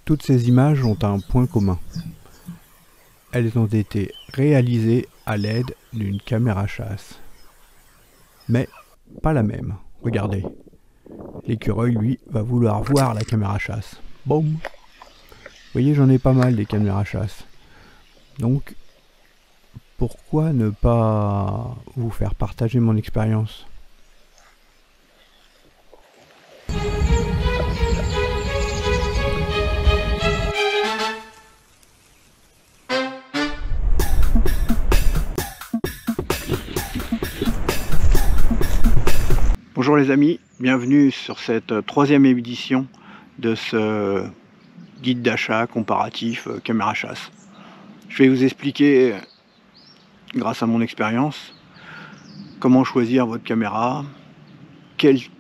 Toutes ces images ont un point commun. Elles ont été réalisées à l'aide d'une caméra chasse. Mais pas la même. Regardez. L'écureuil, lui, va vouloir voir la caméra chasse. Boum! Vous voyez, j'en ai pas mal des caméras chasse. Donc, pourquoi ne pas vous faire partager mon expérience ? Bonjour les amis, bienvenue sur cette troisième édition de ce guide d'achat comparatif caméra chasse. Je vais vous expliquer, grâce à mon expérience, comment choisir votre caméra,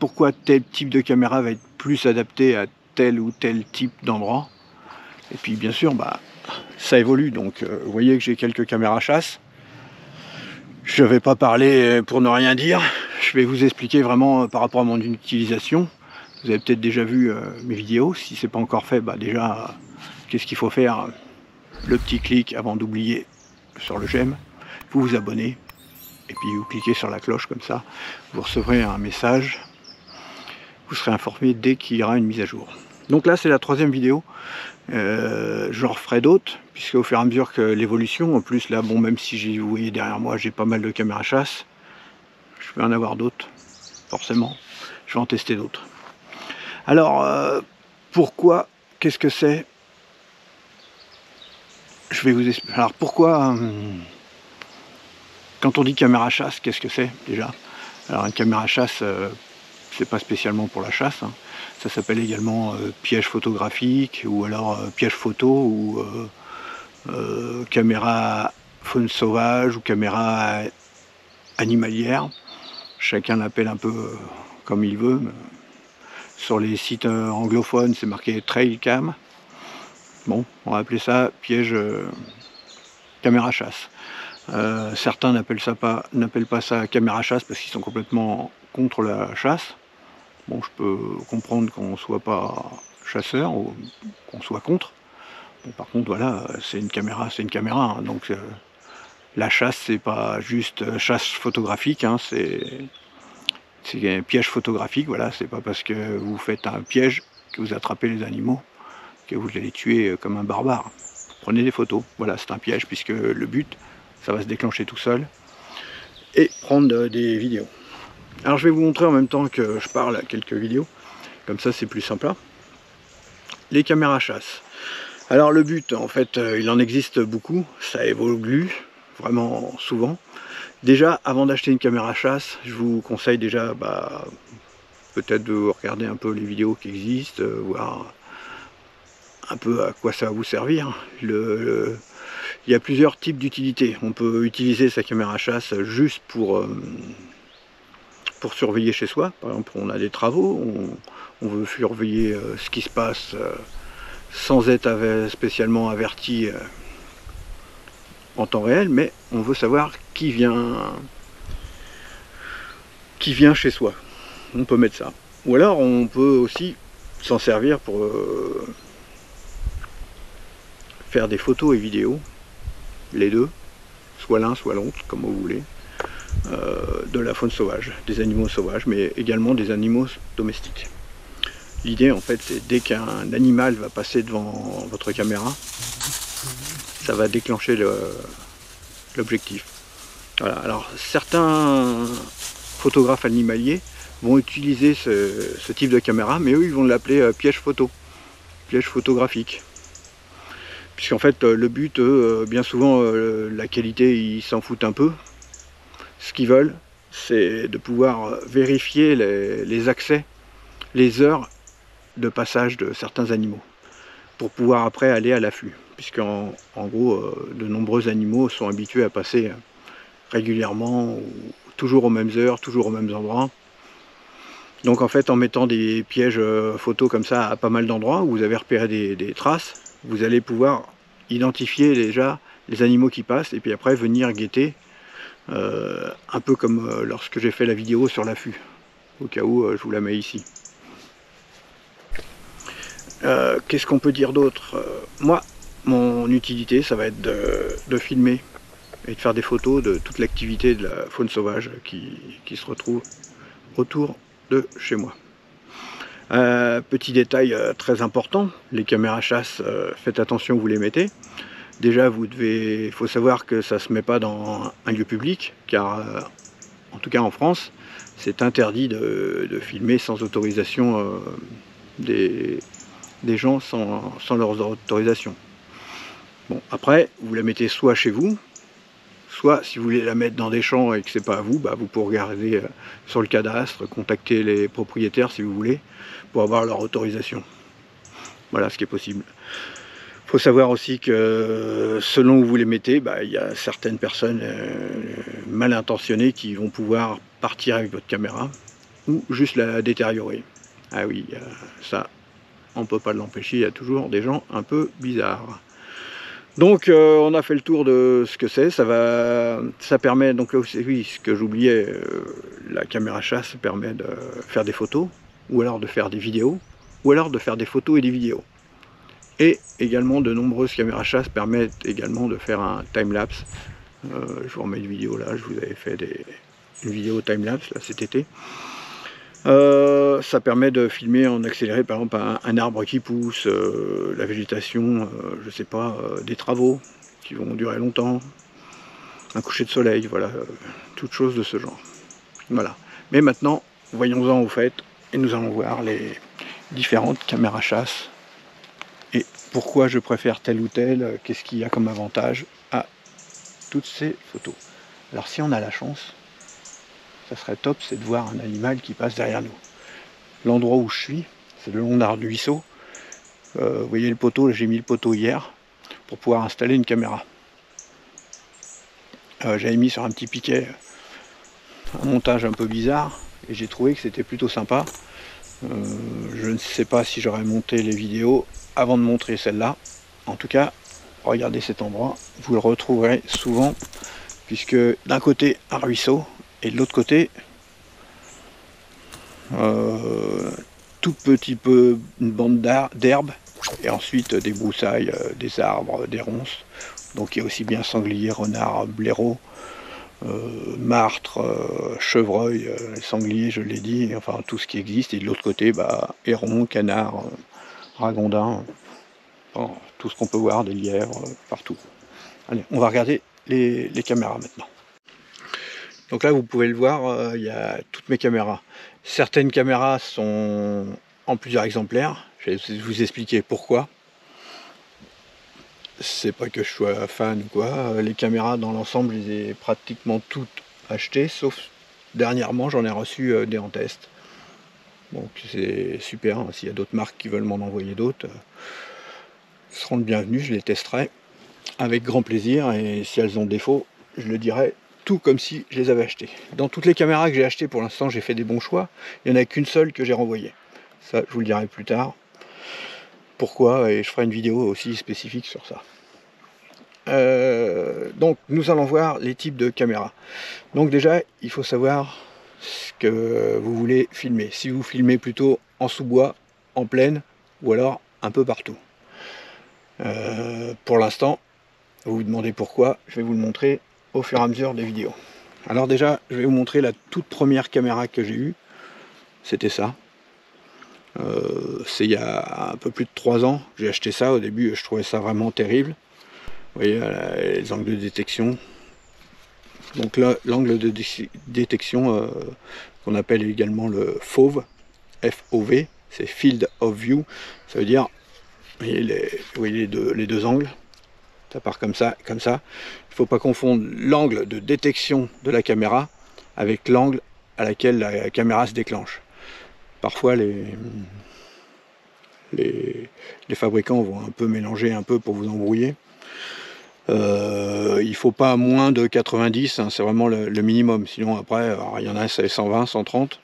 pourquoi tel type de caméra va être plus adapté à tel ou tel type d'endroit. Et puis bien sûr, ça évolue, donc vous voyez que j'ai quelques caméras chasse. Je ne vais pas parler pour ne rien dire, je vais vous expliquer vraiment par rapport à mon utilisation. Vous avez peut-être déjà vu mes vidéos, si ce n'est pas encore fait, déjà, qu'est-ce qu'il faut faire? Le petit clic avant d'oublier sur le j'aime, vous vous abonnez, et puis vous cliquez sur la cloche comme ça, vous recevrez un message, vous serez informé dès qu'il y aura une mise à jour. Donc là c'est la troisième vidéo, j'en referai d'autres, puisque au fur et à mesure que l'évolution, en plus là, bon, même si vous voyez derrière moi, j'ai pas mal de caméras chasse, je vais en avoir d'autres, forcément, je vais en tester d'autres. Alors, pourquoi, qu'est-ce que c'est? Je vais vous expliquer. Alors pourquoi, quand on dit caméra chasse, qu'est-ce que c'est déjà? Alors une caméra chasse, c'est pas spécialement pour la chasse, hein. Ça s'appelle également piège photographique, ou alors piège photo, ou caméra faune sauvage, ou caméra animalière. Chacun l'appelle un peu comme il veut. Sur les sites anglophones, c'est marqué trail cam. Bon, on va appeler ça piège caméra chasse. Certains n'appellent pas ça caméra chasse parce qu'ils sont complètement contre la chasse. Bon, je peux comprendre qu'on ne soit pas chasseur ou qu'on soit contre. Bon, par contre, voilà, c'est une caméra, hein, donc la chasse, c'est pas juste chasse photographique, hein, c'est un piège photographique. Voilà, c'est pas parce que vous faites un piège que vous attrapez les animaux que vous allez tuer comme un barbare. Prenez des photos, voilà, c'est un piège, puisque le but, ça va se déclencher tout seul, et prendre des vidéos. Alors je vais vous montrer en même temps que je parle à quelques vidéos, comme ça c'est plus sympa. Les caméras chasse. Alors le but, en fait, il en existe beaucoup, ça évolue vraiment souvent. Déjà, avant d'acheter une caméra chasse, je vous conseille déjà peut-être de regarder un peu les vidéos qui existent, voir un peu à quoi ça va vous servir. Il y a plusieurs types d'utilités. On peut utiliser sa caméra chasse juste pour surveiller chez soi. Par exemple, on a des travaux, on veut surveiller ce qui se passe sans être spécialement averti en temps réel, mais on veut savoir qui vient chez soi. On peut mettre ça. Ou alors on peut aussi s'en servir pour faire des photos et vidéos, les deux, soit l'un soit l'autre, comme vous voulez, de la faune sauvage, des animaux sauvages, mais également des animaux domestiques. L'idée, en fait, c'est dès qu'un animal va passer devant votre caméra, ça va déclencher l'objectif. Voilà. Alors, certains photographes animaliers vont utiliser ce type de caméra, mais eux, ils vont l'appeler piège photo, piège photographique. Puisqu'en fait, le but, bien souvent, la qualité, ils s'en foutent un peu. Ce qu'ils veulent, c'est de pouvoir vérifier les accès, les heures de passage de certains animaux, pour pouvoir après aller à l'affût. Puisqu'en gros, de nombreux animaux sont habitués à passer régulièrement, ou toujours aux mêmes heures, toujours aux mêmes endroits. Donc en fait, en mettant des pièges photos comme ça à pas mal d'endroits où vous avez repéré des traces, vous allez pouvoir identifier déjà les animaux qui passent, et puis après venir guetter, un peu comme lorsque j'ai fait la vidéo sur l'affût, au cas où je vous la mets ici. Qu'est-ce qu'on peut dire d'autre? Moi, mon utilité, ça va être de filmer et de faire des photos de toute l'activité de la faune sauvage qui se retrouve autour de chez moi. Petit détail très important, les caméras chasse, faites attention où vous les mettez. Déjà, il faut savoir que ça ne se met pas dans un lieu public, car en tout cas en France, c'est interdit de filmer sans autorisation des gens sans leurs autorisations. Bon, après, vous la mettez soit chez vous, soit si vous voulez la mettre dans des champs et que c'est pas à vous, bah, vous pouvez regarder sur le cadastre, contacter les propriétaires si vous voulez, pour avoir leur autorisation. Voilà ce qui est possible. Il faut savoir aussi que selon où vous les mettez, bah, y a certaines personnes mal intentionnées qui vont pouvoir partir avec votre caméra ou juste la détériorer. Ah oui, ça, on ne peut pas l'empêcher, il y a toujours des gens un peu bizarres. Donc on a fait le tour de ce que c'est, ça permet, donc là aussi, oui, ce que j'oubliais, la caméra chasse permet de faire des photos, ou alors de faire des vidéos, ou alors de faire des photos et des vidéos. Et également de nombreuses caméras chasse permettent également de faire un time-lapse. Je vous remets une vidéo là, je vous avais fait une vidéo time-lapse là cet été. Ça permet de filmer en accéléré par exemple un arbre qui pousse, la végétation, je sais pas, des travaux qui vont durer longtemps, un coucher de soleil, voilà, toutes choses de ce genre. Voilà. Mais maintenant, voyons-en au fait, et nous allons voir les différentes caméras chasse et pourquoi je préfère telle ou telle, qu'est-ce qu'il y a comme avantage à toutes ces photos. Alors si on a la chance, ça serait top, c'est de voir un animal qui passe derrière nous. L'endroit où je suis, c'est le long d'un ruisseau. Vous voyez le poteau, j'ai mis le poteau hier pour pouvoir installer une caméra. J'avais mis sur un petit piquet un montage un peu bizarre et j'ai trouvé que c'était plutôt sympa. Je ne sais pas si j'aurais monté les vidéos avant de montrer celle-là. En tout cas, regardez cet endroit, vous le retrouverez souvent puisque d'un côté un ruisseau et de l'autre côté tout petit peu une bande d'herbe et ensuite des broussailles, des arbres, des ronces. Donc il y a aussi bien sanglier, renard, blaireau, martre, chevreuil, sanglier, je l'ai dit, enfin tout ce qui existe. Et de l'autre côté, bah, héron, canard, ragondin, enfin, tout ce qu'on peut voir, des lièvres, partout. Allez, on va regarder les caméras maintenant. Donc là, vous pouvez le voir, il y a toutes mes caméras. Certaines caméras sont en plusieurs exemplaires. Je vais vous expliquer pourquoi. C'est pas que je sois fan ou quoi. Les caméras dans l'ensemble, je les ai pratiquement toutes achetées, sauf dernièrement, j'en ai reçu des en test. Donc c'est super. Hein. S'il y a d'autres marques qui veulent m'en envoyer d'autres, ils seront le bienvenu. Je les testerai avec grand plaisir. Et si elles ont défaut, je le dirai tout comme si je les avais achetées. Dans toutes les caméras que j'ai achetées pour l'instant, j'ai fait des bons choix. Il n'y en a qu'une seule que j'ai renvoyée. Ça, je vous le dirai plus tard. Pourquoi, et je ferai une vidéo aussi spécifique sur ça. Donc nous allons voir les types de caméras. Donc déjà, il faut savoir ce que vous voulez filmer. Si vous filmez plutôt en sous-bois, en plaine, ou alors un peu partout. Pour l'instant, vous vous demandez pourquoi, je vais vous le montrer au fur et à mesure des vidéos. Alors déjà, je vais vous montrer la toute première caméra que j'ai eue. C'était ça. C'est il y a un peu plus de 3 ans. J'ai acheté ça. Au début, je trouvais ça vraiment terrible. Vous voyez les angles de détection. Donc là, l'angle de détection qu'on appelle également le FOV, F-O-V, c'est Field of View. Ça veut dire, vous voyez les deux angles. Ça part comme ça, comme ça. Il ne faut pas confondre l'angle de détection de la caméra avec l'angle à laquelle la caméra se déclenche. Parfois, les fabricants vont un peu mélanger un peu pour vous embrouiller. Il ne faut pas moins de 90, hein, c'est vraiment le minimum. Sinon, après, il y en a, c'est 120, 130.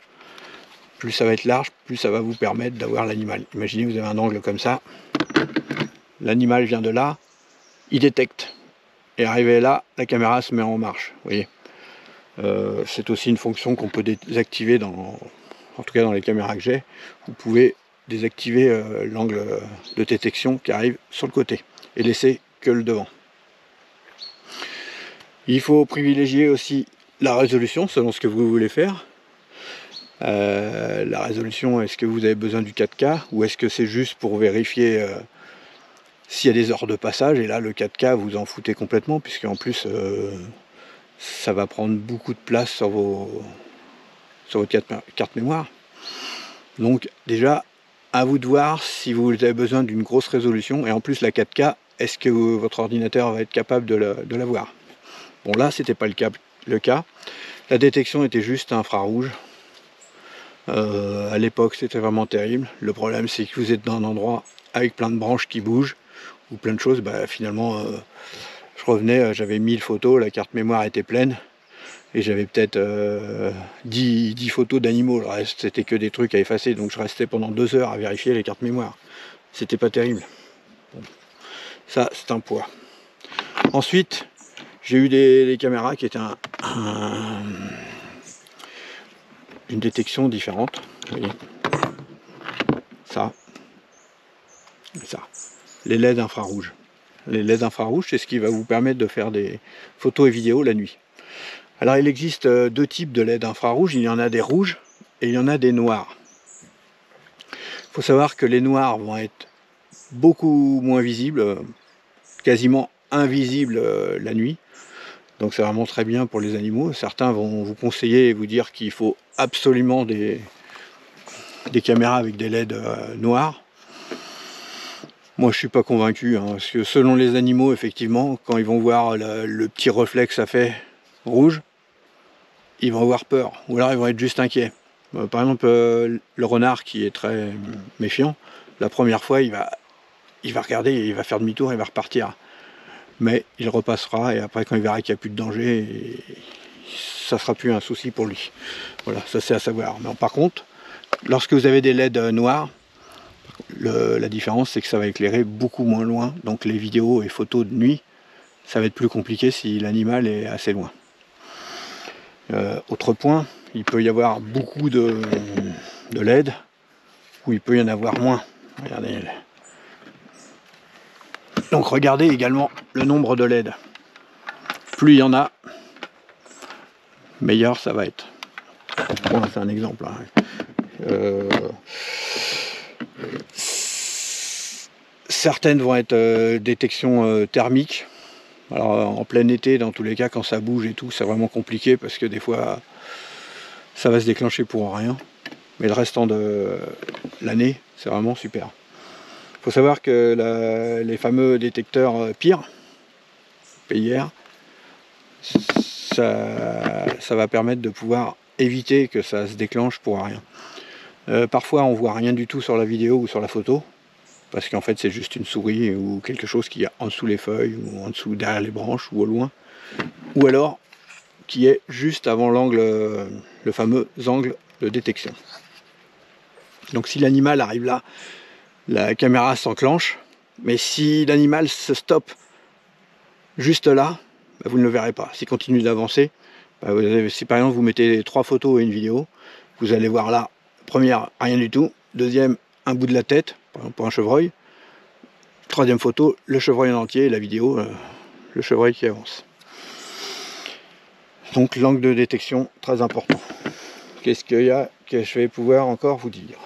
Plus ça va être large, plus ça va vous permettre d'avoir l'animal. Imaginez, vous avez un angle comme ça. L'animal vient de là, il détecte. Et arrivé là, la caméra se met en marche. Vous voyez. C'est aussi une fonction qu'on peut désactiver en tout cas dans les caméras que j'ai. Vous pouvez désactiver l'angle de détection qui arrive sur le côté et laisser que le devant. Il faut privilégier aussi la résolution selon ce que vous voulez faire. La résolution, est-ce que vous avez besoin du 4K ou est-ce que c'est juste pour vérifier s'il y a des heures de passage, et là le 4K vous en foutez complètement, puisque en plus ça va prendre beaucoup de place sur votre carte mémoire. Donc déjà, à vous de voir si vous avez besoin d'une grosse résolution, et en plus la 4K, est-ce que votre ordinateur va être capable de la voir? Bon, là c'était pas le cas. La détection était juste infrarouge. À l'époque c'était vraiment terrible. Le problème c'est que vous êtes dans un endroit avec plein de branches qui bougent ou plein de choses, bah, finalement je revenais, j'avais 1000 photos, la carte mémoire était pleine et j'avais peut-être 10 photos d'animaux, le reste c'était que des trucs à effacer, donc je restais pendant 2 heures à vérifier les cartes mémoire. C'était pas terrible. Bon. Ça c'est un poids. Ensuite j'ai eu des caméras qui étaient une détection différente. Vous voyez, ça, les LED infrarouges. Les LED infrarouges, c'est ce qui va vous permettre de faire des photos et vidéos la nuit. Alors il existe 2 types de LED infrarouges, il y en a des rouges et il y en a des noirs. Il faut savoir que les noirs vont être beaucoup moins visibles, quasiment invisibles la nuit. Donc c'est vraiment très bien pour les animaux. Certains vont vous conseiller et vous dire qu'il faut absolument des caméras avec des LED noirs. Moi je suis pas convaincu, hein, parce que selon les animaux, effectivement, quand ils vont voir le petit reflet que ça fait rouge, ils vont avoir peur, ou alors ils vont être juste inquiets. Par exemple, le renard qui est très méfiant, la première fois il va regarder, il va faire demi-tour, il va repartir. Mais il repassera, et après quand il verra qu'il n'y a plus de danger, ça sera plus un souci pour lui. Voilà, ça c'est à savoir. Mais par contre, lorsque vous avez des LED noirs, la différence c'est que ça va éclairer beaucoup moins loin, donc les vidéos et photos de nuit, ça va être plus compliqué si l'animal est assez loin. Autre point, il peut y avoir beaucoup de LED, ou il peut y en avoir moins. Regardez. Donc regardez également le nombre de LED. Plus il y en a, meilleur ça va être. Bon, c'est un exemple. Certaines vont être détection thermique. Alors en plein été, dans tous les cas, quand ça bouge et tout, c'est vraiment compliqué parce que des fois ça va se déclencher pour rien. Mais le restant de l'année, c'est vraiment super. Il faut savoir que les fameux détecteurs PIR, PIR, ça va permettre de pouvoir éviter que ça se déclenche pour rien. Parfois on voit rien du tout sur la vidéo ou sur la photo, parce qu'en fait c'est juste une souris ou quelque chose qui est en dessous les feuilles, ou en dessous derrière les branches, ou au loin, ou alors qui est juste avant l'angle, le fameux angle de détection. Donc si l'animal arrive là, la caméra s'enclenche, mais si l'animal se stoppe juste là, bah, vous ne le verrez pas. S'il continue d'avancer, bah, si par exemple vous mettez 3 photos et une vidéo, vous allez voir là, première, rien du tout, deuxième, un bout de la tête, par exemple pour un chevreuil, troisième photo, le chevreuil en entier, et la vidéo, le chevreuil qui avance. Donc l'angle de détection, très important. Qu'est-ce qu'il y a que je vais pouvoir encore vous dire?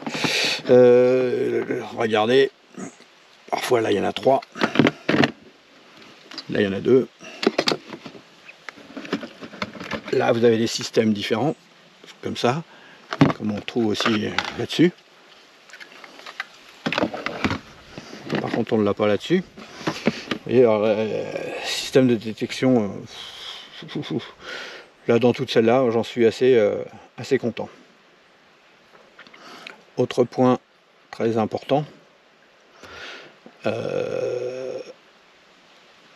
Regardez, parfois là il y en a 3, là il y en a 2. Là vous avez des systèmes différents, comme ça, comme on trouve aussi là-dessus. Par contre on ne l'a pas là-dessus. Et alors, système de détection, là dans toutes celles-là, j'en suis assez content. Autre point très important,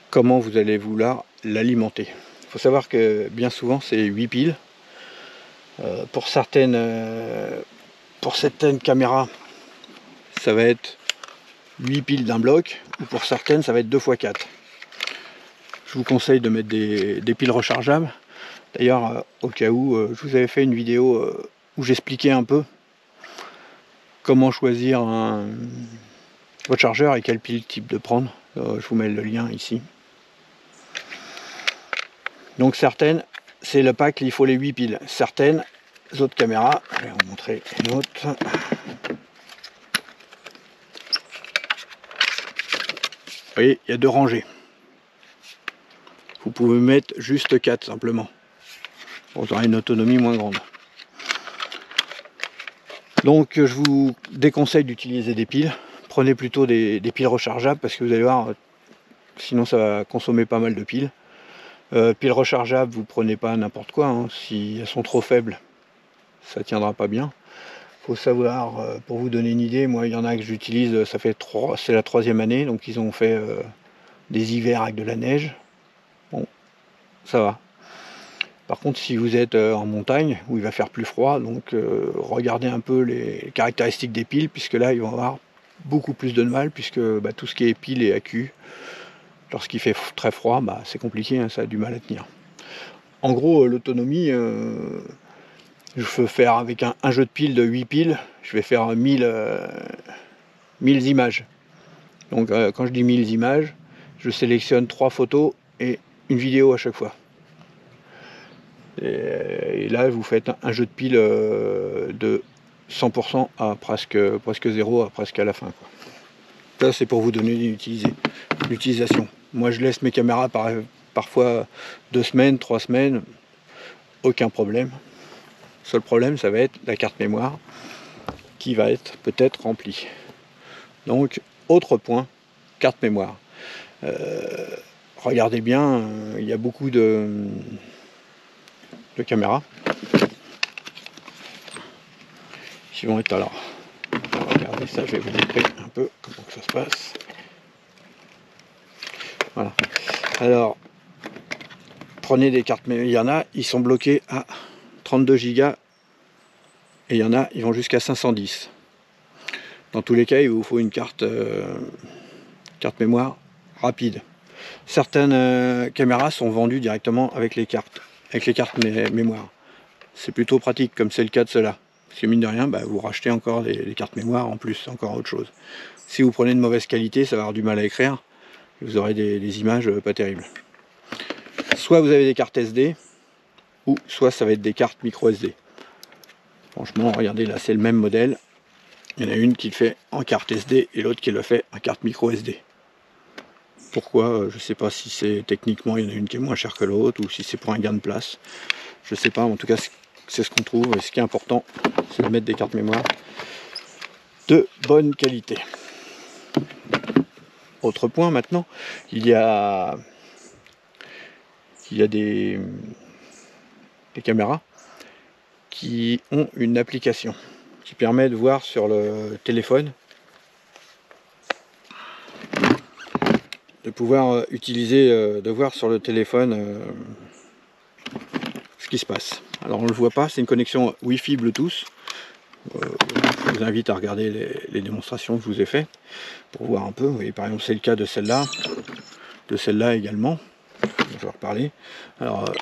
comment vous allez vouloir l'alimenter. Il faut savoir que bien souvent c'est 8 piles. Pour certaines caméras, ça va être 8 piles d'un bloc, ou pour certaines ça va être 2 x 4. Je vous conseille de mettre des piles rechargeables. D'ailleurs, au cas où, je vous avais fait une vidéo où j'expliquais un peu comment choisir votre chargeur et quelle pile type de prendre. Je vous mets le lien ici. Donc certaines, c'est le pack, il faut les 8 piles. Certaines autres caméras, je vais vous montrer une autre. Vous voyez, il y a 2 rangées. Vous pouvez mettre juste 4 simplement. Vous aurez une autonomie moins grande. Donc je vous déconseille d'utiliser des piles. Prenez plutôt des piles rechargeables parce que vous allez voir, sinon ça va consommer pas mal de piles. Piles rechargeables, vous prenez pas n'importe quoi, hein. Si elles sont trop faibles, ça tiendra pas bien. Faut savoir, pour vous donner une idée, moi il y en a que j'utilise, ça fait c'est la 3e année, donc ils ont fait des hivers avec de la neige. Bon, ça va. Par contre, si vous êtes en montagne, où il va faire plus froid, donc regardez un peu les caractéristiques des piles, puisque là, ils vont avoir beaucoup plus de mal, puisque tout ce qui est piles et accus, lorsqu'il fait très froid, c'est compliqué, hein, ça a du mal à tenir. En gros, l'autonomie, je peux faire avec un jeu de piles de 8 piles, je vais faire 1000 images. Donc quand je dis 1000 images, je sélectionne 3 photos et une vidéo à chaque fois. Et là, vous faites un jeu de piles de 100% à presque 0, à presque à la fin, quoi. Ça, c'est pour vous donner l'utilisation. Moi, je laisse mes caméras parfois 2 semaines, 3 semaines, aucun problème. Seul problème, ça va être la carte mémoire qui va être peut-être remplie. Donc, autre point, carte mémoire. Regardez bien, il y a beaucoup de caméras qui vont être alors. Regardez ça, je vais vous montrer un peu comment que ça se passe. Voilà. Alors, prenez des cartes, mais il y en a, ils sont bloqués à 32 Go et il y en a, ils vont jusqu'à 510. Dans tous les cas, il vous faut une carte mémoire rapide. Certaines caméras sont vendues directement avec les cartes mémoire. C'est plutôt pratique, comme c'est le cas de cela. Parce que mine de rien, vous rachetez encore les cartes mémoire en plus, encore autre chose. Si vous prenez de mauvaise qualité, ça va avoir du mal à écrire. Et vous aurez des images pas terribles. Soit vous avez des cartes SD, ou soit ça va être des cartes micro SD. Franchement, regardez, là c'est le même modèle. Il y en a une qui le fait en carte SD et l'autre qui le fait en carte micro SD. Pourquoi? Je ne sais pas si c'est techniquement, il y en a une qui est moins chère que l'autre, ou si c'est pour un gain de place. Je ne sais pas, en tout cas c'est ce qu'on trouve. Et ce qui est important, c'est de mettre des cartes mémoire de bonne qualité. Autre point maintenant, il y a des caméras qui ont une application qui permet de voir sur le téléphone, de pouvoir utiliser, de voir sur le téléphone ce qui se passe. Alors on ne le voit pas, c'est une connexion Wi-Fi Bluetooth. Je vous invite à regarder les démonstrations que je vous ai faites pour voir un peu. Vous voyez, par exemple, c'est le cas de celle-là également. Je vais reparler. Alors,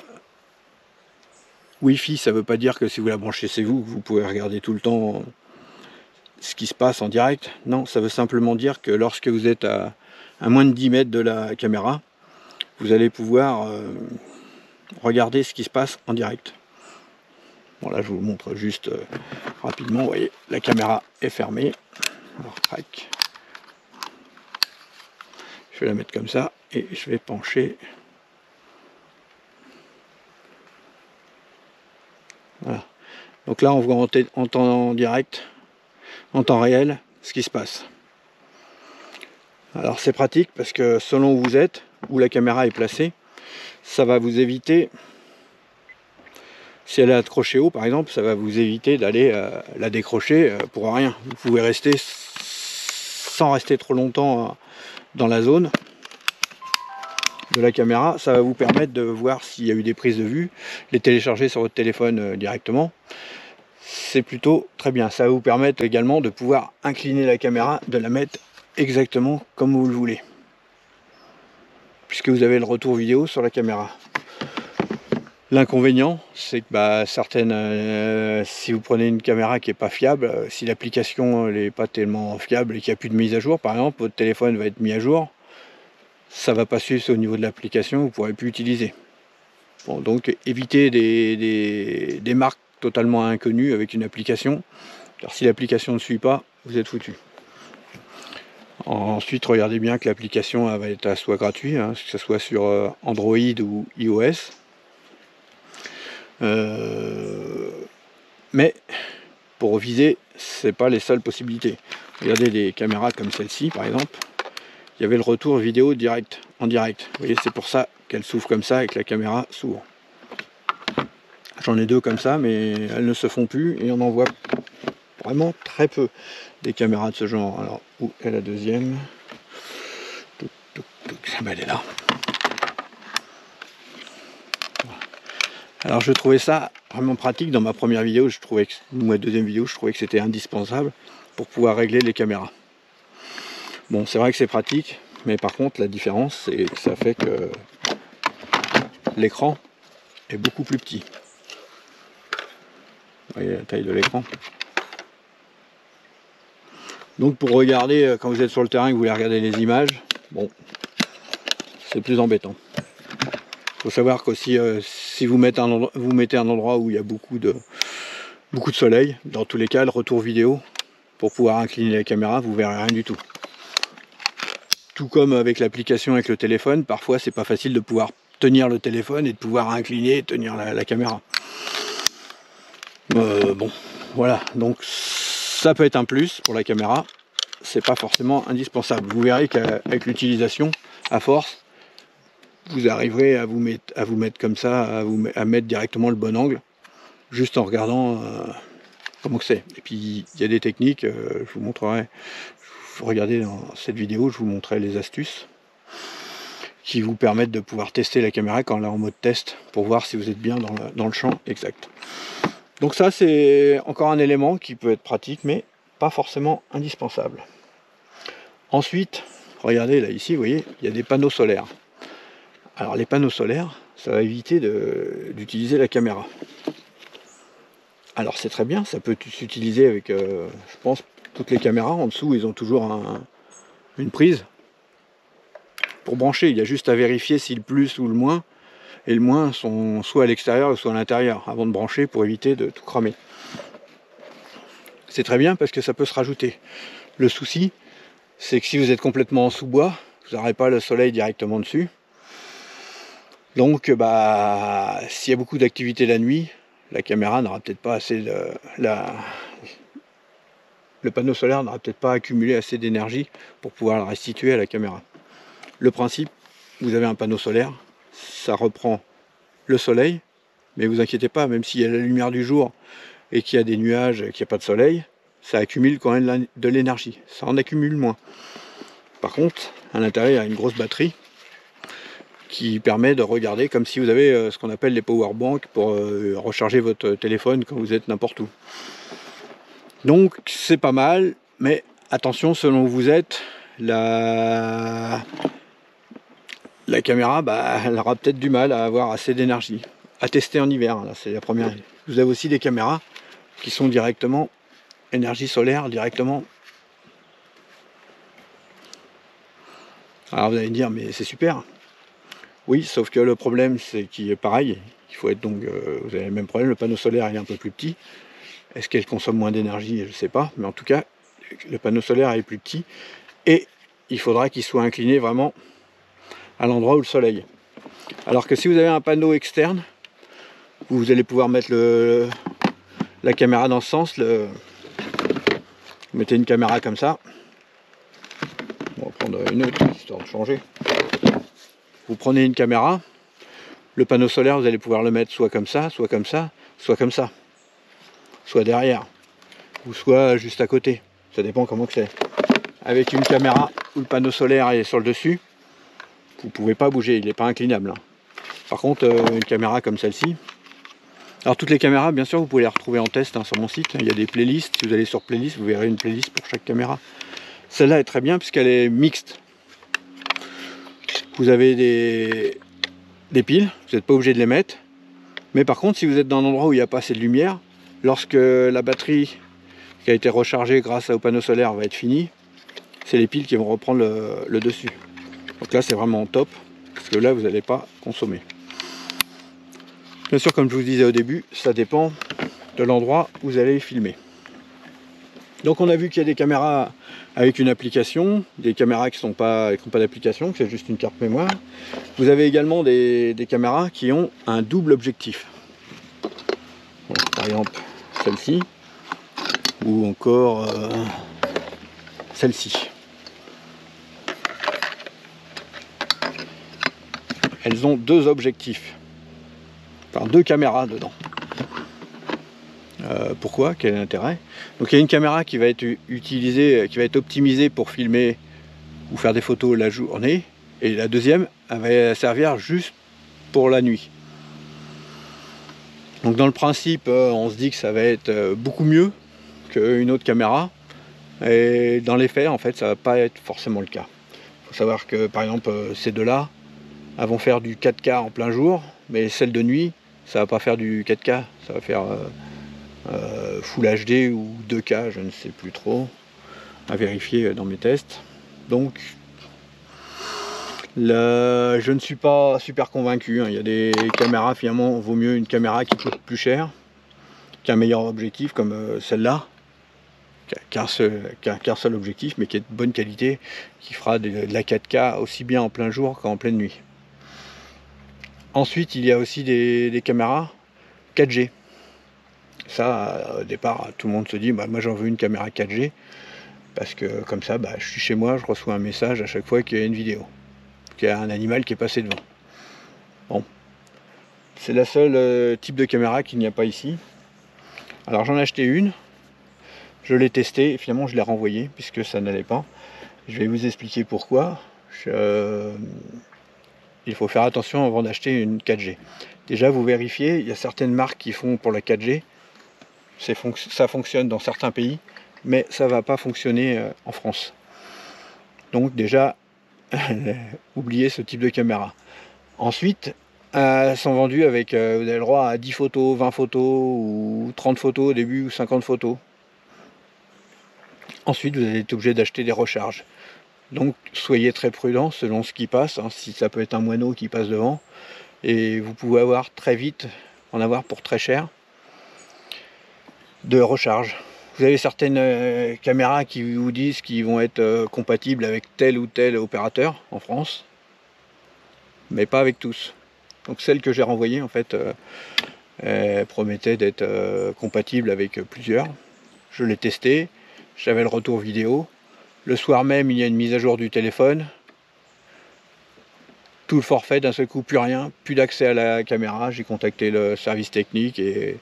Wi-Fi, ça ne veut pas dire que si vous la branchez chez vous, vous pouvez regarder tout le temps ce qui se passe en direct. Non, ça veut simplement dire que lorsque vous êtes à moins de 10 mètres de la caméra, vous allez pouvoir regarder ce qui se passe en direct. Bon, là je vous montre juste rapidement. Vous voyez, la caméra est fermée. Alors, crac. Je vais la mettre comme ça et je vais pencher. Voilà. Donc là on voit en temps direct, en temps réel, ce qui se passe. Alors c'est pratique parce que selon où vous êtes, où la caméra est placée, ça va vous éviter, si elle est accrochée haut par exemple, ça va vous éviter d'aller la décrocher pour rien. Vous pouvez rester sans rester trop longtemps dans la zone de la caméra. Ça va vous permettre de voir s'il y a eu des prises de vue, les télécharger sur votre téléphone directement. C'est plutôt très bien. Ça va vous permettre également de pouvoir incliner la caméra, de la mettre exactement comme vous le voulez, puisque vous avez le retour vidéo sur la caméra. L'inconvénient, c'est que si vous prenez une caméra qui n'est pas fiable, si l'application n'est pas tellement fiable et qu'il n'y a plus de mise à jour, par exemple, votre téléphone va être mis à jour, ça ne va pas suivre au niveau de l'application, vous ne pourrez plus utiliser. Bon, donc évitez des marques totalement inconnues avec une application, car si l'application ne suit pas, vous êtes foutu. Ensuite, regardez bien que l'application va être soit gratuite, hein, que ce soit sur Android ou iOS. Mais pour viser, c'est pas les seules possibilités. Regardez des caméras comme celle-ci par exemple, il y avait le retour vidéo en direct. Vous voyez, c'est pour ça qu'elle s'ouvre comme ça et que la caméra s'ouvre. J'en ai deux comme ça, mais elles ne se font plus et on en voit vraiment très peu des caméras de ce genre. Alors, où est la deuxième? Elle est là. Alors je trouvais ça vraiment pratique. Dans ma première vidéo, ou ma deuxième vidéo, je trouvais que c'était indispensable pour pouvoir régler les caméras. Bon, c'est vrai que c'est pratique, mais par contre la différence, c'est que ça fait que l'écran est beaucoup plus petit. Vous voyez la taille de l'écran. Donc pour regarder, quand vous êtes sur le terrain et que vous voulez regarder les images, bon, c'est plus embêtant. Il faut savoir qu'aussi, si vous mettez un endroit où il y a beaucoup de soleil, dans tous les cas, le retour vidéo, pour pouvoir incliner la caméra, vous verrez rien du tout. Tout comme avec l'application avec le téléphone, parfois c'est pas facile de pouvoir tenir le téléphone et de pouvoir incliner et tenir la caméra. Bon, voilà, donc ça peut être un plus pour la caméra, c'est pas forcément indispensable. Vous verrez qu'avec l'utilisation, à force, vous arriverez à vous mettre comme ça, à mettre directement le bon angle, juste en regardant comment que c'est. Et puis il y a des techniques, je vous montrerai, regardez dans cette vidéo, je vous montrerai les astuces qui vous permettent de pouvoir tester la caméra quand elle est en mode test, pour voir si vous êtes bien dans le champ exact. Donc ça, c'est encore un élément qui peut être pratique, mais pas forcément indispensable. Ensuite, regardez là, ici, vous voyez, il y a des panneaux solaires. Alors les panneaux solaires, ça va éviter d'utiliser la caméra. Alors c'est très bien, ça peut s'utiliser avec, je pense, toutes les caméras. En dessous, ils ont toujours une prise pour brancher. Il y a juste à vérifier si le plus ou le moins, et le moins sont soit à l'extérieur soit à l'intérieur, avant de brancher, pour éviter de tout cramer. C'est très bien parce que ça peut se rajouter. Le souci, c'est que si vous êtes complètement en sous-bois, vous n'aurez pas le soleil directement dessus. Donc s'il y a beaucoup d'activité la nuit, la caméra n'aura peut-être pas assez le panneau solaire n'aura peut-être pas accumulé assez d'énergie pour pouvoir le restituer à la caméra. Le principe, vous avez un panneau solaire, ça reprend le soleil, mais vous inquiétez pas, même s'il y a la lumière du jour et qu'il y a des nuages, qu'il n'y a pas de soleil, ça accumule quand même de l'énergie, ça en accumule moins. Par contre, à l'intérieur, il y a une grosse batterie qui permet de regarder comme si vous avez ce qu'on appelle les power banks pour recharger votre téléphone quand vous êtes n'importe où. Donc c'est pas mal, mais attention, selon où vous êtes, la caméra, elle aura peut-être du mal à avoir assez d'énergie. À tester en hiver, là c'est la première. Vous avez aussi des caméras qui sont directement énergie solaire, directement. Alors vous allez me dire, mais c'est super. Oui, sauf que le problème, c'est qu'il est pareil. Il faut être donc, vous avez le même problème, le panneau solaire il est un peu plus petit. Est-ce qu'elle consomme moins d'énergie? Je ne sais pas, mais en tout cas, le panneau solaire est plus petit et il faudra qu'il soit incliné vraiment à l'endroit où le soleil. Alors que si vous avez un panneau externe, vous allez pouvoir mettre la caméra dans ce sens. Vous mettez une caméra comme ça. On va prendre une autre histoire de changer. Vous prenez une caméra, le panneau solaire, vous allez pouvoir le mettre soit comme ça, soit comme ça, soit comme ça, soit derrière, ou soit juste à côté. Ça dépend comment que c'est. Avec une caméra où le panneau solaire est sur le dessus, vous ne pouvez pas bouger, il n'est pas inclinable. Par contre, une caméra comme celle-ci, alors toutes les caméras, bien sûr, vous pouvez les retrouver en test sur mon site. Il y a des playlists, si vous allez sur playlist, vous verrez une playlist pour chaque caméra. Celle-là est très bien puisqu'elle est mixte. Vous avez des piles, vous n'êtes pas obligé de les mettre. Mais par contre, si vous êtes dans un endroit où il n'y a pas assez de lumière, lorsque la batterie qui a été rechargée grâce au panneau solaire va être finie, c'est les piles qui vont reprendre le dessus. Donc là, c'est vraiment top, parce que là, vous n'allez pas consommer. Bien sûr, comme je vous disais au début, ça dépend de l'endroit où vous allez filmer. Donc on a vu qu'il y a des caméras avec une application, des caméras qui n'ont pas d'application, que c'est juste une carte mémoire. Vous avez également des caméras qui ont un double objectif. Bon, par exemple celle-ci, ou encore celle-ci. Elles ont deux objectifs, enfin deux caméras dedans. Pourquoi? Quel est l'intérêt? Donc il y a une caméra qui va être utilisée, qui va être optimisée pour filmer ou faire des photos la journée, et la deuxième, elle va servir juste pour la nuit. Donc dans le principe, on se dit que ça va être beaucoup mieux qu'une autre caméra, et dans les faits, en fait, ça va pas être forcément le cas. Il faut savoir que par exemple, ces deux-là, elles vont faire du 4K en plein jour, mais celle de nuit, ça va pas faire du 4K, ça va faire Full HD ou 2K, je ne sais plus trop, à vérifier dans mes tests. Donc je ne suis pas super convaincu, hein. Il y a des caméras, finalement, vaut mieux une caméra qui coûte plus cher, qui a un meilleur objectif, comme celle-là, qui a qu'un seul objectif, mais qui est de bonne qualité, qui fera de la 4K aussi bien en plein jour qu'en pleine nuit. Ensuite, il y a aussi des caméras 4G. Ça, au départ, tout le monde se dit, bah, moi j'en veux une caméra 4G, parce que comme ça, bah, je suis chez moi, je reçois un message à chaque fois qu'il y a une vidéo, qu'il y a un animal qui est passé devant. Bon, c'est la seule type de caméra qu'il n'y a pas ici. Alors j'en ai acheté une, je l'ai testée, et finalement je l'ai renvoyée, puisque ça n'allait pas. Je vais vous expliquer pourquoi. Il faut faire attention avant d'acheter une 4G. Déjà, vous vérifiez, il y a certaines marques qui font pour la 4G, ça fonctionne dans certains pays, mais ça ne va pas fonctionner en France. Donc déjà, oubliez ce type de caméra. Ensuite, elles sont vendues avec, vous avez le droit à 10 photos, 20 photos, ou 30 photos au début, ou 50 photos. Ensuite, vous allez être obligé d'acheter des recharges. Donc soyez très prudent selon ce qui passe, hein, si ça peut être un moineau qui passe devant, et vous pouvez avoir très vite, en avoir pour très cher, de recharge. Vous avez certaines caméras qui vous disent qu'ils vont être compatibles avec tel ou tel opérateur en France, mais pas avec tous. Donc celle que j'ai renvoyée, en fait, elle promettait d'être compatible avec plusieurs. Je l'ai testée, j'avais le retour vidéo. Le soir même, il y a une mise à jour du téléphone. Tout le forfait, d'un seul coup, plus rien, plus d'accès à la caméra. J'ai contacté le service technique et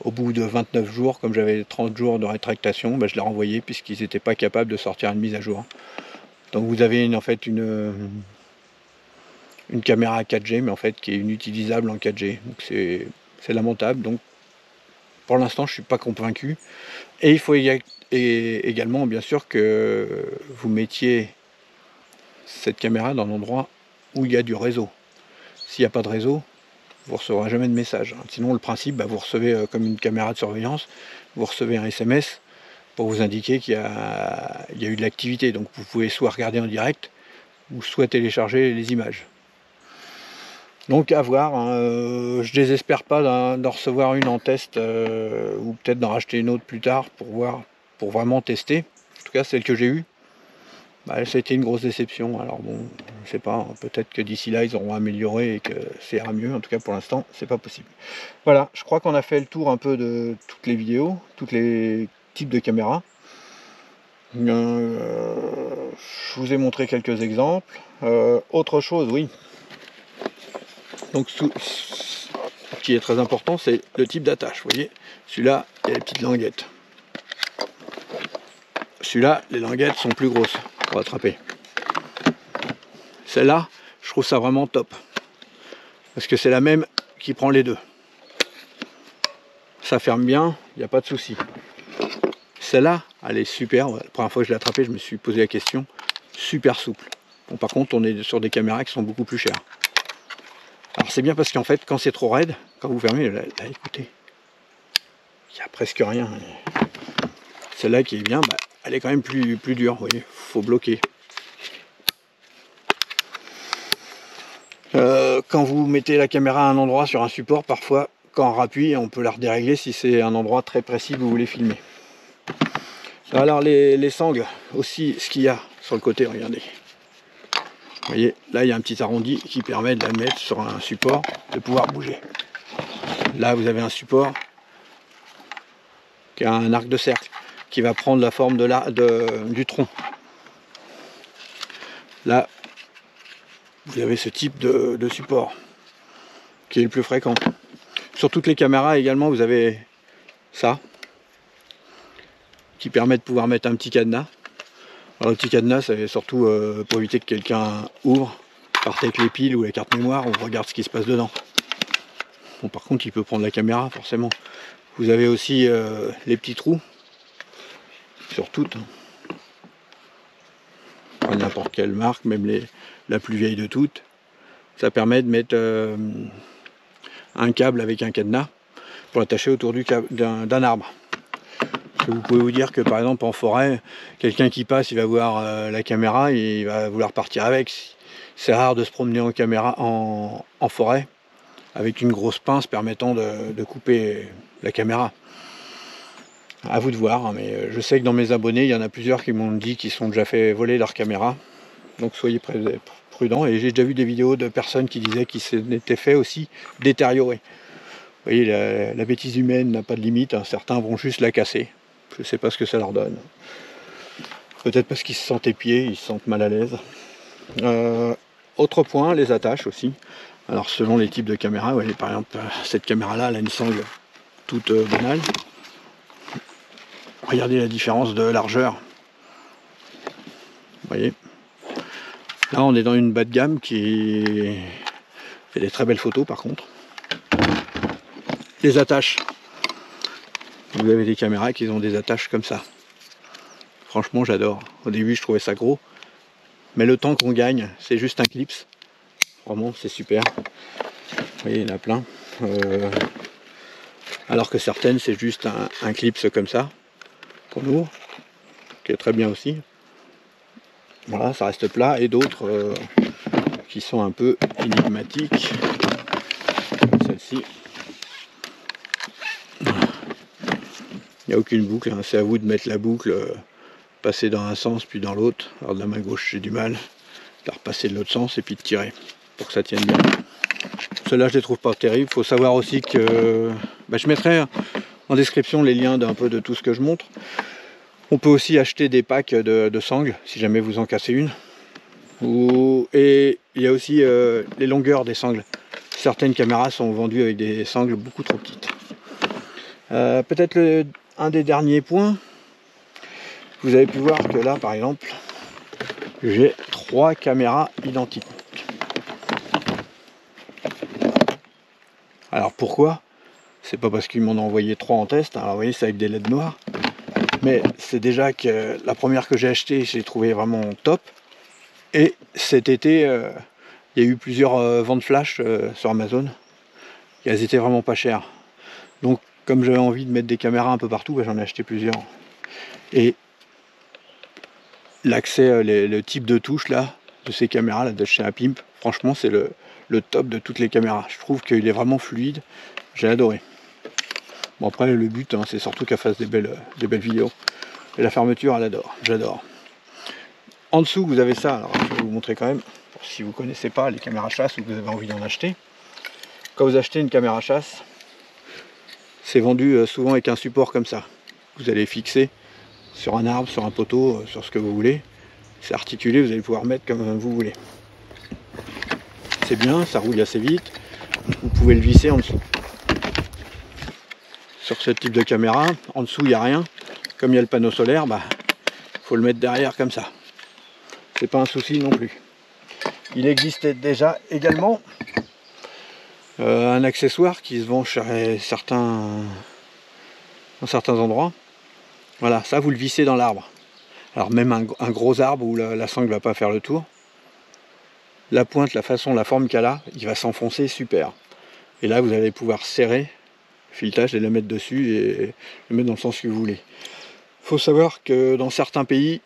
au bout de 29 jours, comme j'avais 30 jours de rétractation, je l'ai renvoyé puisqu'ils n'étaient pas capables de sortir une mise à jour. Donc vous avez en fait une caméra 4G, mais en fait qui est inutilisable en 4G. Donc c'est lamentable. Donc pour l'instant, je ne suis pas convaincu. Et il faut également, bien sûr, que vous mettiez cette caméra dans l'endroit où il y a du réseau. S'il n'y a pas de réseau, vous ne recevrez jamais de message. Sinon, le principe, vous recevez comme une caméra de surveillance, vous recevez un SMS pour vous indiquer qu'il y a eu de l'activité. Donc vous pouvez soit regarder en direct, ou soit télécharger les images. Donc à voir, hein. Je désespère pas d'en recevoir une en test, ou peut-être d'en racheter une autre plus tard pour voir, pour vraiment tester. En tout cas, celle que j'ai eue, ça a été une grosse déception. Alors bon, je sais pas, peut-être que d'ici là ils auront amélioré et que ça ira mieux. En tout cas, pour l'instant, c'est pas possible. Voilà, je crois qu'on a fait le tour un peu de toutes les vidéos, tous les types de caméras. Je vous ai montré quelques exemples. Autre chose, oui. Donc, ce qui est très important, c'est le type d'attache. Vous voyez, celui-là, il y a les petites languettes. Celui-là, les languettes sont plus grosses pour attraper. Celle-là, je trouve ça vraiment top. Parce que c'est la même qui prend les deux. Ça ferme bien, il n'y a pas de souci. Celle-là, elle est super. La première fois que je l'ai attrapée, je me suis posé la question. Super souple. Bon, par contre, on est sur des caméras qui sont beaucoup plus chères. Alors c'est bien parce qu'en fait, quand c'est trop raide, quand vous fermez, là, écoutez, il n'y a presque rien. Celle-là qui est bien, bah, elle est quand même plus dure, vous voyez, faut bloquer. Quand vous mettez la caméra à un endroit sur un support, parfois quand on rappuie, on peut la redérégler si c'est un endroit très précis que vous voulez filmer. Alors les sangles aussi, ce qu'il y a sur le côté, regardez. Vous voyez, là il y a un petit arrondi qui permet de la mettre sur un support, de pouvoir bouger. Là vous avez un support qui a un arc de cercle, qui va prendre la forme du tronc. Là, vous avez ce type de support, qui est le plus fréquent. Sur toutes les caméras également, vous avez ça, qui permet de pouvoir mettre un petit cadenas. Alors le petit cadenas, c'est surtout pour éviter que quelqu'un ouvre, parte avec les piles ou la carte mémoire, on regarde ce qui se passe dedans. Bon, par contre, il peut prendre la caméra, forcément. Vous avez aussi les petits trous, sur toutes. N'importe quelle marque, même la plus vieille de toutes. Ça permet de mettre un câble avec un cadenas pour l'attacher autour d'un arbre. Parce que vous pouvez vous dire que par exemple en forêt, quelqu'un qui passe, il va voir la caméra et il va vouloir partir avec. C'est rare de se promener en caméra en forêt avec une grosse pince permettant de couper la caméra. À vous de voir, hein, mais je sais que dans mes abonnés, il y en a plusieurs qui m'ont dit qu'ils sont déjà fait voler leur caméra. Donc soyez prudents. Et j'ai déjà vu des vidéos de personnes qui disaient qu'ils s'étaient fait aussi détériorer. Vous voyez, la bêtise humaine n'a pas de limite. Hein. Certains vont juste la casser. Je ne sais pas ce que ça leur donne. Peut-être parce qu'ils se sentent épiés, ils se sentent mal à l'aise. Autre point, les attaches aussi. Alors selon les types de caméras, vous voyez, par exemple, cette caméra-là, elle a une sangle toute banale. Regardez la différence de largeur. Vous voyez. Là, on est dans une bas de gamme qui fait des très belles photos, par contre. Les attaches. Vous avez des caméras qui ont des attaches comme ça. Franchement, j'adore. Au début, je trouvais ça gros. Mais le temps qu'on gagne, c'est juste un clips. Vraiment, c'est super. Vous voyez, il y en a plein. Alors que certaines, c'est juste un clips comme ça. Qu'on ouvre. Qui est très bien aussi. Voilà, ça reste plat. Et d'autres qui sont un peu énigmatiques. Comme celle-ci. Il n'y a aucune boucle. Hein. C'est à vous de mettre la boucle, passer dans un sens puis dans l'autre. Alors de la main gauche, j'ai du mal. De repasser de l'autre sens et puis de tirer. Pour que ça tienne bien. Ceux-là, je les trouve pas terribles. Il faut savoir aussi que je mettrai en description les liens d'un peu de tout ce que je montre. On peut aussi acheter des packs de sangles, si jamais vous en cassez une. Et il y a aussi les longueurs des sangles. Certaines caméras sont vendues avec des sangles beaucoup trop petites. Peut-être un des derniers points. Vous avez pu voir que là, par exemple, j'ai 3 caméras identiques. Alors pourquoi? C'est pas parce qu'ils m'en ont envoyé 3 en test. Alors vous voyez, c'est avec des LED noirs. Mais c'est déjà que la première que j'ai achetée, j'ai trouvé vraiment top. Et cet été, il y a eu plusieurs ventes flash sur Amazon. Et elles étaient vraiment pas chères. Donc comme j'avais envie de mettre des caméras un peu partout, j'en ai acheté plusieurs. Et l'accès, le type de touche là, de ces caméras là de chez Apimp, franchement c'est le top de toutes les caméras. Je trouve qu'il est vraiment fluide. J'ai adoré. Bon après le but hein, c'est surtout qu'elle fasse des belles vidéos. Et la fermeture elle adore, j'adore. En dessous vous avez ça, alors je vais vous montrer quand même, si vous ne connaissez pas les caméras chasse ou que vous avez envie d'en acheter. Quand vous achetez une caméra chasse, c'est vendu souvent avec un support comme ça. Vous allez fixer sur un arbre, sur un poteau, sur ce que vous voulez. C'est articulé, vous allez pouvoir mettre comme vous voulez. C'est bien, ça roule assez vite. Vous pouvez le visser en dessous. Sur ce type de caméra, en dessous il n'y a rien. Comme il y a le panneau solaire, faut le mettre derrière comme ça. C'est pas un souci non plus. Il existait déjà également un accessoire qui se vend chez dans certains endroits. Voilà, ça vous le vissez dans l'arbre. Alors même un gros arbre où la sangle ne va pas faire le tour, la pointe, la façon, la forme qu'elle a, il va s'enfoncer super. Et là vous allez pouvoir serrer le filetage et le mettre dessus et le mettre dans le sens que vous voulez. Il faut savoir que dans certains pays,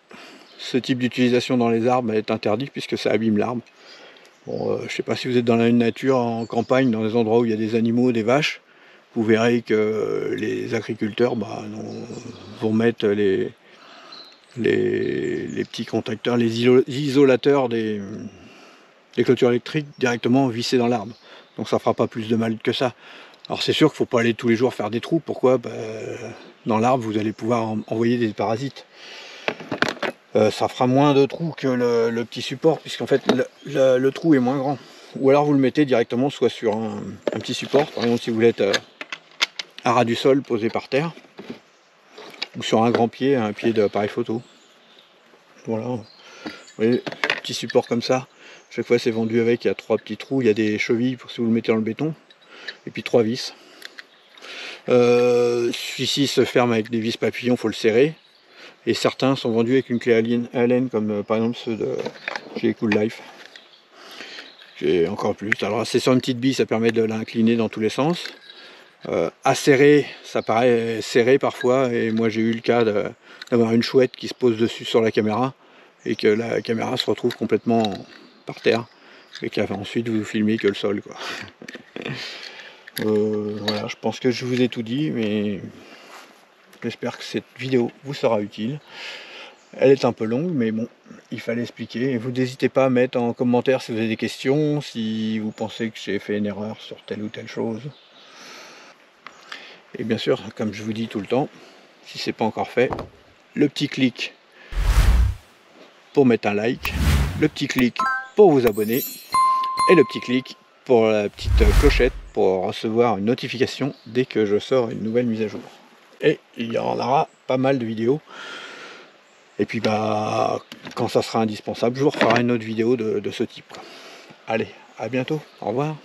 ce type d'utilisation dans les arbres est interdit puisque ça abîme l'arbre. Bon, je ne sais pas si vous êtes dans la nature, en campagne, dans des endroits où il y a des animaux, des vaches, vous verrez que les agriculteurs vont mettre les petits contacteurs, les isolateurs des clôtures électriques directement vissés dans l'arbre. Donc ça fera pas plus de mal que ça. Alors c'est sûr qu'il ne faut pas aller tous les jours faire des trous. Pourquoi? Dans l'arbre, vous allez pouvoir envoyer des parasites. Ça fera moins de trous que le petit support, puisqu'en fait le trou est moins grand. Ou alors vous le mettez directement soit sur un petit support, par exemple si vous voulez être à ras du sol posé par terre, ou sur un grand pied, un pied d'appareil photo. Voilà. Vous voyez, petit support comme ça. Chaque fois c'est vendu avec, il y a 3 petits trous, il y a des chevilles pour si vous le mettez dans le béton, et puis 3 vis. Celui-ci se ferme avec des vis papillons, il faut le serrer. Et certains sont vendus avec une clé Allen, comme par exemple ceux de chez Cool Life. J'ai encore plus. Alors c'est sur une petite bille, ça permet de l'incliner dans tous les sens. À serrer, ça paraît serré parfois, et moi j'ai eu le cas d'avoir une chouette qui se pose dessus sur la caméra, et que la caméra se retrouve complètement par terre, et qu'ensuite vous filmez que le sol, quoi. Voilà, je pense que je vous ai tout dit, mais j'espère que cette vidéo vous sera utile. Elle est un peu longue, mais bon, il fallait expliquer. Et vous n'hésitez pas à mettre en commentaire si vous avez des questions, si vous pensez que j'ai fait une erreur sur telle ou telle chose. Et bien sûr, comme je vous dis tout le temps, si ce n'est pas encore fait, le petit clic pour mettre un like, le petit clic pour vous abonner, et le petit clic pour la petite clochette pour recevoir une notification dès que je sors une nouvelle mise à jour. Et il y en aura pas mal de vidéos. Et puis quand ça sera indispensable, je vous referai une autre vidéo de ce type. Allez, à bientôt, au revoir.